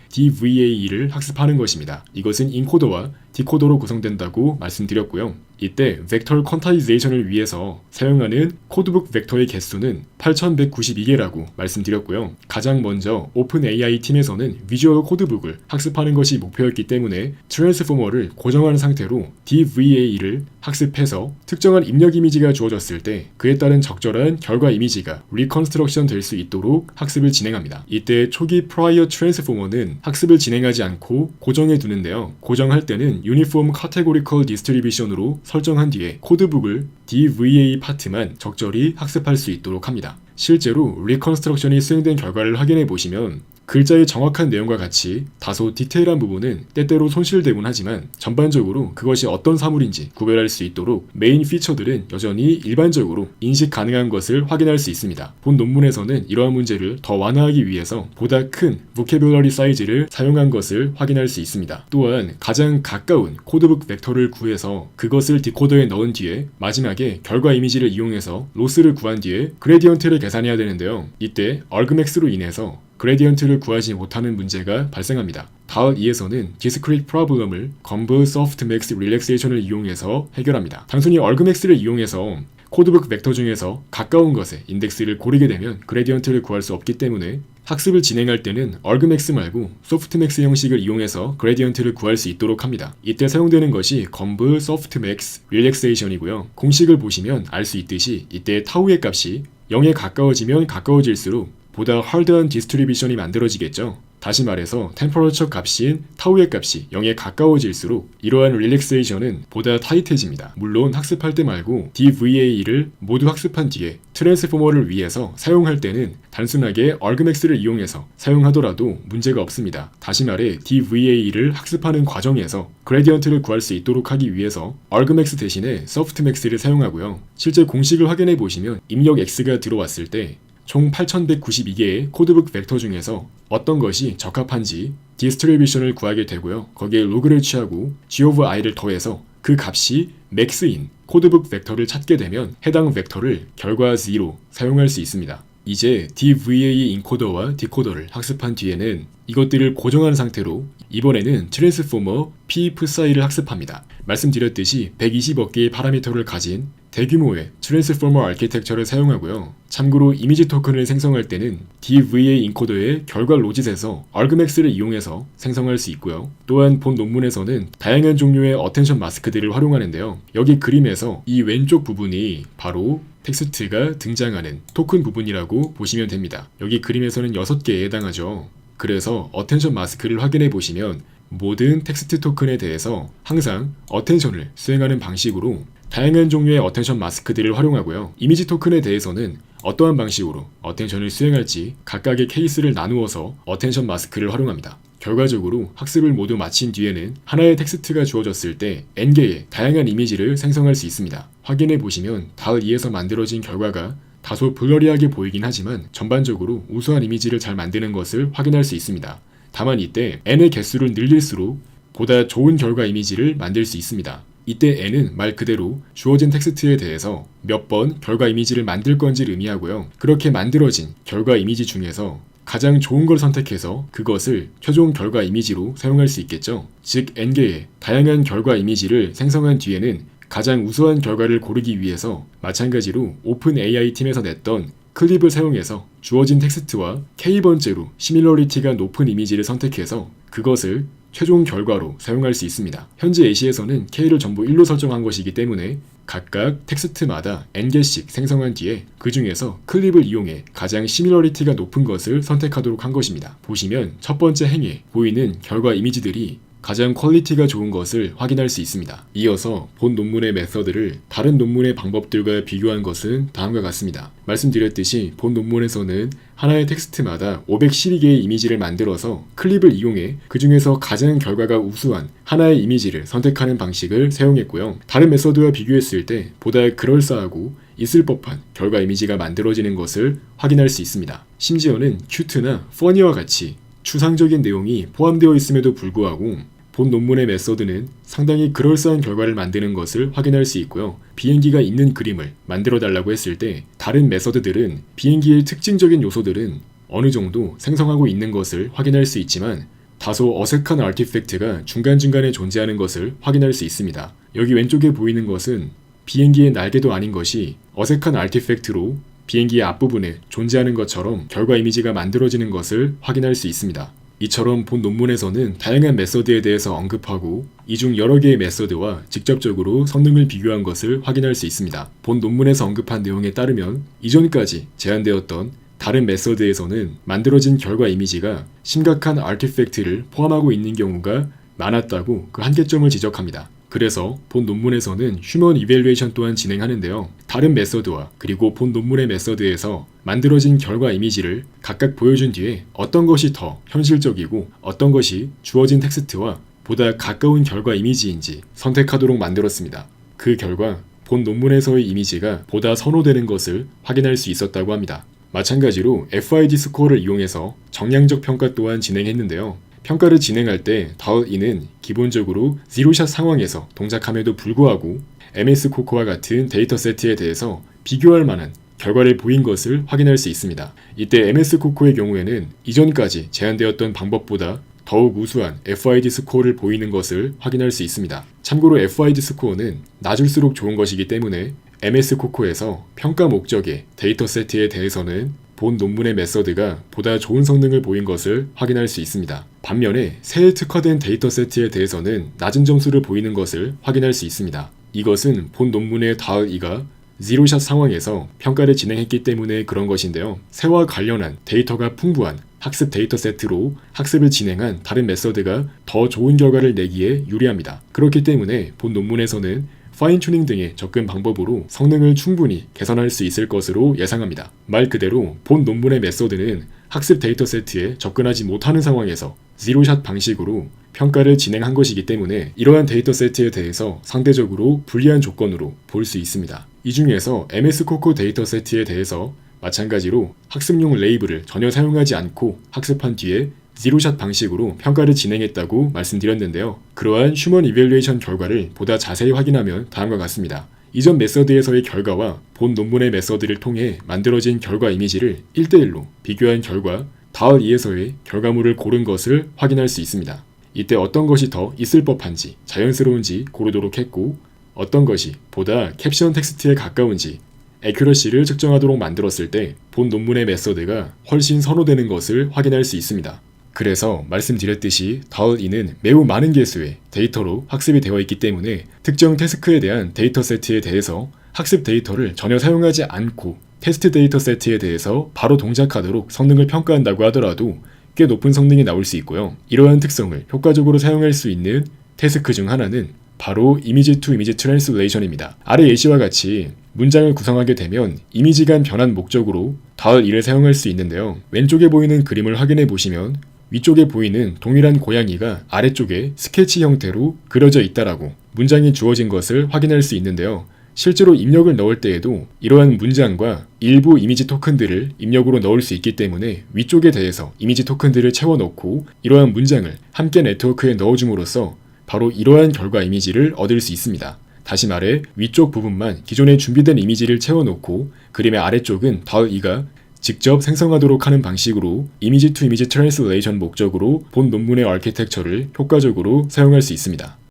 DVA를 학습하는 것입니다. 이것은 인코더와 디코더로 구성된다고 말씀드렸고요. 이때 벡터 퀀타이제이션을 위해서 사용하는 코드북 벡터의 개수는 8192개라고 말씀드렸고요. 가장 먼저 오픈AI 팀에서는 비주얼 코드북을 학습하는 것이 목표였기 때문에 트랜스포머를 고정한 상태로 DVA를 학습해서 특정한 입력 이미지가 주어졌을 때 그에 따른 적절한 결과 이미지가 리컨스트럭션 될 수 있도록 학습을 진행합니다. 이때 초기 프라이어 트랜스포머는 학습을 진행하지 않고 고정해 두는데요. 고정할 때는 유니폼 카테고리컬 디스트리뷰션으로 설정한 뒤에 코드북을 DVA 파트만 적절히 학습할 수 있도록 합니다. 실제로 리컨스트럭션이 수행된 결과를 확인해 보시면 글자의 정확한 내용과 같이 다소 디테일한 부분은 때때로 손실되곤 하지만 전반적으로 그것이 어떤 사물인지 구별할 수 있도록 메인 피처들은 여전히 일반적으로 인식 가능한 것을 확인할 수 있습니다. 본 논문에서는 이러한 문제를 더 완화하기 위해서 보다 큰 보캐뷸러리 사이즈를 사용한 것을 확인할 수 있습니다. 또한 가장 가까운 코드북 벡터를 구해서 그것을 디코더에 넣은 뒤에 마지막에 결과 이미지를 이용해서 로스를 구한 뒤에 그레디언트를 계산해야 되는데요. 이때 얼그맥스로 인해서 그레디언트를 구하지 못하는 문제가 발생합니다. DAL-E에서는 디스크릿 프로블럼을 건브 소프트맥스 릴렉세이션을 이용해서 해결합니다. 단순히 얼그맥스를 이용해서 코드북 벡터 중에서 가까운 것의 인덱스를 고르게 되면 그레디언트를 구할 수 없기 때문에 학습을 진행할 때는 얼그맥스 말고 소프트맥스 형식을 이용해서 그레디언트를 구할 수 있도록 합니다. 이때 사용되는 것이 건브 소프트맥스 릴렉세이션이고요. 공식을 보시면 알 수 있듯이 이때 타우의 값이 0에 가까워지면 가까워질수록 보다 하드한 디스트리뷰션이 만들어지겠죠. 다시 말해서 템퍼러처 값인 타우의 값이 0에 가까워질수록 이러한 릴렉세이션은 보다 타이트해집니다. 물론 학습할 때 말고 DVA를 모두 학습한 뒤에 트랜스포머를 위해서 사용할 때는 단순하게 얼그맥스를 이용해서 사용하더라도 문제가 없습니다. 다시 말해 DVA를 학습하는 과정에서 그레디언트를 구할 수 있도록 하기 위해서 얼그맥스 대신에 소프트맥스를 사용하고요. 실제 공식을 확인해 보시면 입력 X가 들어왔을 때 총 8192개의 코드북 벡터 중에서 어떤 것이 적합한지 디스트리뷰션을 구하게 되고요. 거기에 로그를 취하고 G of i를 더해서 그 값이 맥스인 코드북 벡터를 찾게 되면 해당 벡터를 결과 0 사용할 수 있습니다. 이제 DVA 인코더와 디코더를 학습한 뒤에는 이것들을 고정한 상태로 이번에는 트랜스포머 P-Psi를 학습합니다. 말씀드렸듯이 120억 개의 파라미터를 가진 대규모의 트랜스포머 아키텍처를 사용하고요. 참고로 이미지 토큰을 생성할 때는 DVA 인코더의 결과 로짓에서 얼그맥스를 이용해서 생성할 수 있고요. 또한 본 논문에서는 다양한 종류의 어텐션 마스크들을 활용하는데요. 여기 그림에서 이 왼쪽 부분이 바로 텍스트가 등장하는 토큰 부분이라고 보시면 됩니다. 여기 그림에서는 6개에 해당하죠. 그래서 어텐션 마스크를 확인해 보시면 모든 텍스트 토큰에 대해서 항상 어텐션을 수행하는 방식으로 다양한 종류의 어텐션 마스크들을 활용하고요. 이미지 토큰에 대해서는 어떠한 방식으로 어텐션을 수행할지 각각의 케이스를 나누어서 어텐션 마스크를 활용합니다. 결과적으로 학습을 모두 마친 뒤에는 하나의 텍스트가 주어졌을 때 N개의 다양한 이미지를 생성할 수 있습니다. 확인해 보시면 DAL-E에서 만들어진 결과가 다소 블러리하게 보이긴 하지만 전반적으로 우수한 이미지를 잘 만드는 것을 확인할 수 있습니다. 다만 이때 N의 개수를 늘릴수록 보다 좋은 결과 이미지를 만들 수 있습니다. 이때 N은 말 그대로 주어진 텍스트에 대해서 몇 번 결과 이미지를 만들 건지를 의미하고요. 그렇게 만들어진 결과 이미지 중에서 가장 좋은 걸 선택해서 그것을 최종 결과 이미지로 사용할 수 있겠죠. 즉 N개의 다양한 결과 이미지를 생성한 뒤에는 가장 우수한 결과를 고르기 위해서 마찬가지로 오픈AI 팀에서 냈던 클립을 사용해서 주어진 텍스트와 K번째로 시밀러리티가 높은 이미지를 선택해서 그것을 최종 결과로 사용할 수 있습니다. 현재 예시에서는 K를 전부 1로 설정한 것이기 때문에 각각 텍스트마다 n개씩 생성한 뒤에 그 중에서 클립을 이용해 가장 시밀러리티가 높은 것을 선택하도록 한 것입니다. 보시면 첫 번째 행에 보이는 결과 이미지들이 가장 퀄리티가 좋은 것을 확인할 수 있습니다. 이어서 본 논문의 메서드를 다른 논문의 방법들과 비교한 것은 다음과 같습니다. 말씀드렸듯이 본 논문에서는 하나의 텍스트마다 512개의 이미지를 만들어서 클립을 이용해 그 중에서 가장 결과가 우수한 하나의 이미지를 선택하는 방식을 사용했고요. 다른 메서드와 비교했을 때 보다 그럴싸하고 있을 법한 결과 이미지가 만들어지는 것을 확인할 수 있습니다. 심지어는 큐트나 퍼니와 같이 추상적인 내용이 포함되어 있음에도 불구하고 본 논문의 메서드는 상당히 그럴싸한 결과를 만드는 것을 확인할 수 있고요. 비행기가 있는 그림을 만들어 달라고 했을 때 다른 메서드들은 비행기의 특징적인 요소들은 어느 정도 생성하고 있는 것을 확인할 수 있지만 다소 어색한 아티팩트가 중간중간에 존재하는 것을 확인할 수 있습니다. 여기 왼쪽에 보이는 것은 비행기의 날개도 아닌 것이 어색한 아티팩트로 비행기의 앞부분에 존재하는 것처럼 결과 이미지가 만들어지는 것을 확인할 수 있습니다. 이처럼 본 논문에서는 다양한 메서드에 대해서 언급하고 이 중 여러 개의 메서드와 직접적으로 성능을 비교한 것을 확인할 수 있습니다. 본 논문에서 언급한 내용에 따르면 이전까지 제한되었던 다른 메서드에서는 만들어진 결과 이미지가 심각한 아티팩트를 포함하고 있는 경우가 많았다고 그 한계점을 지적합니다. 그래서 본 논문에서는 휴먼 이밸루에이션 또한 진행하는데요. 다른 메서드와 그리고 본 논문의 메서드에서 만들어진 결과 이미지를 각각 보여준 뒤에 어떤 것이 더 현실적이고 어떤 것이 주어진 텍스트와 보다 가까운 결과 이미지인지 선택하도록 만들었습니다. 그 결과 본 논문에서의 이미지가 보다 선호되는 것을 확인할 수 있었다고 합니다. 마찬가지로 FID 스코어를 이용해서 정량적 평가 또한 진행했는데요. 평가를 진행할 때 DAL-E는 기본적으로 제로샷 상황에서 동작함에도 불구하고 MS 코코와 같은 데이터 세트에 대해서 비교할 만한 결과를 보인 것을 확인할 수 있습니다. 이때 MS 코코의 경우에는 이전까지 제한되었던 방법보다 더욱 우수한 FID 스코어를 보이는 것을 확인할 수 있습니다. 참고로 FID 스코어는 낮을수록 좋은 것이기 때문에 MS 코코에서 평가 목적의 데이터 세트에 대해서는 본 논문의 메서드가 보다 좋은 성능을 보인 것을 확인할 수 있습니다. 반면에 새에 특화된 데이터 세트에 대해서는 낮은 점수를 보이는 것을 확인할 수 있습니다. 이것은 본 논문의 DAL-E가 제로샷 상황에서 평가를 진행했기 때문에 그런 것인데요. 새와 관련한 데이터가 풍부한 학습 데이터 세트로 학습을 진행한 다른 메서드가 더 좋은 결과를 내기에 유리합니다. 그렇기 때문에 본 논문에서는 파인 튜닝 등의 접근 방법으로 성능을 충분히 개선할 수 있을 것으로 예상합니다. 말 그대로 본 논문의 메서드는 학습 데이터 세트에 접근하지 못하는 상황에서 제로샷 방식으로 평가를 진행한 것이기 때문에 이러한 데이터 세트에 대해서 상대적으로 불리한 조건으로 볼 수 있습니다. 이 중에서 MS 코코 데이터 세트에 대해서 마찬가지로 학습용 레이블을 전혀 사용하지 않고 학습한 뒤에 제로샷 방식으로 평가를 진행했다고 말씀드렸는데요. 그러한 휴먼 이밸루에이션 결과를 보다 자세히 확인하면 다음과 같습니다. 이전 메서드에서의 결과와 본 논문의 메서드를 통해 만들어진 결과 이미지를 1대1로 비교한 결과 DAL-E에서의 결과물을 고른 것을 확인할 수 있습니다. 이때 어떤 것이 더 있을 법한지 자연스러운지 고르도록 했고 어떤 것이 보다 캡션 텍스트에 가까운지 애큐러시를 측정하도록 만들었을 때 본 논문의 메서드가 훨씬 선호되는 것을 확인할 수 있습니다. 그래서 말씀드렸듯이 DAL-E는 매우 많은 개수의 데이터로 학습이 되어 있기 때문에 특정 태스크에 대한 데이터 세트에 대해서 학습 데이터를 전혀 사용하지 않고 테스트 데이터 세트에 대해서 바로 동작하도록 성능을 평가한다고 하더라도 꽤 높은 성능이 나올 수 있고요. 이러한 특성을 효과적으로 사용할 수 있는 태스크 중 하나는 바로 이미지 투 이미지 트랜슬레이션입니다. 아래 예시와 같이 문장을 구성하게 되면 이미지 간 변환 목적으로 DAL-E를 사용할 수 있는데요. 왼쪽에 보이는 그림을 확인해 보시면 위쪽에 보이는 동일한 고양이가 아래쪽에 스케치 형태로 그려져 있다라고 문장이 주어진 것을 확인할 수 있는데요. 실제로 입력을 넣을 때에도 이러한 문장과 일부 이미지 토큰들을 입력으로 넣을 수 있기 때문에 위쪽에 대해서 이미지 토큰들을 채워넣고 이러한 문장을 함께 네트워크에 넣어줌으로써 바로 이러한 결과 이미지를 얻을 수 있습니다. 다시 말해 위쪽 부분만 기존에 준비된 이미지를 채워놓고 그림의 아래쪽은 DAL-E가 직접 생성하도록 하는 방식으로 이미지 투 이미지 트랜슬레이션 목적으로 본 논문의 아키텍처를 효과적으로 사용할 수 있습니다.